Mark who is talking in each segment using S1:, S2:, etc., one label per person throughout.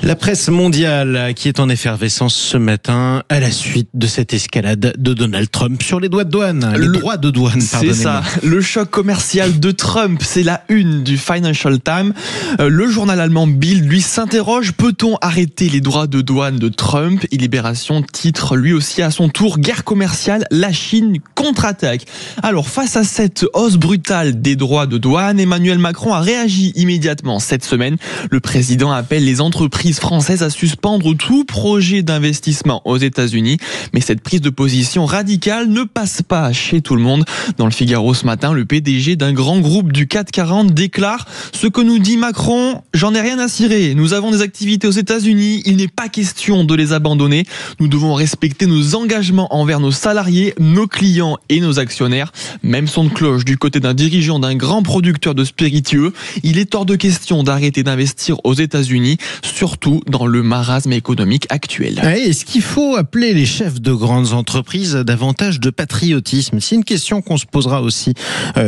S1: La presse mondiale qui est en effervescence ce matin à la suite de cette escalade de Donald Trump sur les droits de douane.
S2: C'est ça, le choc commercial de Trump, c'est la une du Financial Times. Le journal allemand Bild, lui, s'interroge, peut-on arrêter les droits de douane de Trump? Et Libération titre lui aussi à son tour, guerre commerciale, la Chine contre-attaque. Alors face à cette hausse brutale des droits de douane, Emmanuel Macron a réagi immédiatement cette semaine. Le président appelle les entreprises françaises à suspendre tout projet d'investissement aux États-Unis. Mais cette prise de position radicale ne passe pas chez tout le monde. Dans le Figaro ce matin, le PDG d'un grand groupe du CAC 40 déclare « Ce que nous dit Macron, j'en ai rien à cirer. Nous avons des activités aux États-Unis, il n'est pas question de les abandonner. Nous devons respecter nos engagements envers nos salariés, nos clients et nos actionnaires. » Même son de cloche du côté d'un dirigeant d'un grand producteur de spiritueux. Il est hors de question d'arrêter d'investir aux États-Unis, surtout dans le marasme économique actuel.
S1: Est-ce qu'il faut appeler les chefs de grandes entreprises à davantage de patriotisme? C'est une question qu'on se posera aussi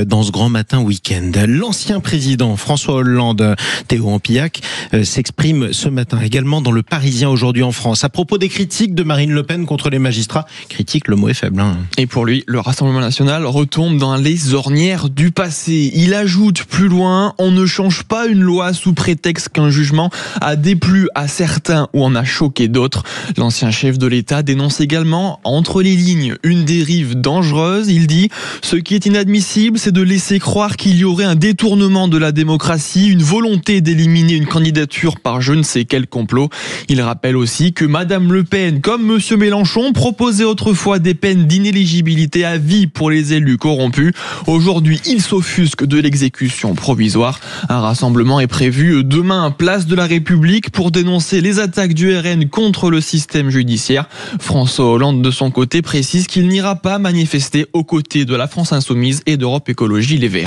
S1: dans ce grand matin week-end. L'ancien président François Hollande, Théo Ampillac, s'exprime ce matin également dans Le Parisien aujourd'hui en France à propos des critiques de Marine Le Pen contre les magistrats. Critique, le mot est faible.
S2: Et pour lui, le Rassemblement national retombe dans les ornières du passé. Il ajoute plus loin, on ne change pas une loi sous prétexte qu'un jugement a déplu à certains ou en a choqué d'autres. L'ancien chef de l'État dénonce également, entre les lignes, une dérive dangereuse. Il dit « Ce qui est inadmissible, c'est de laisser croire qu'il y aurait un détournement de la démocratie, une volonté d'éliminer une candidature par je ne sais quel complot. » Il rappelle aussi que Madame Le Pen, comme Monsieur Mélenchon, proposait autrefois des peines d'inéligibilité à vie pour les élus corrompus. Aujourd'hui, il s'offusque de l'exécution provisoire. Un rassemblement est prévu demain, place de la République, pour dénoncer les attaques du RN contre le système judiciaire. François Hollande, de son côté, précise qu'il n'ira pas manifester aux côtés de la France Insoumise et d'Europe Écologie Les Verts.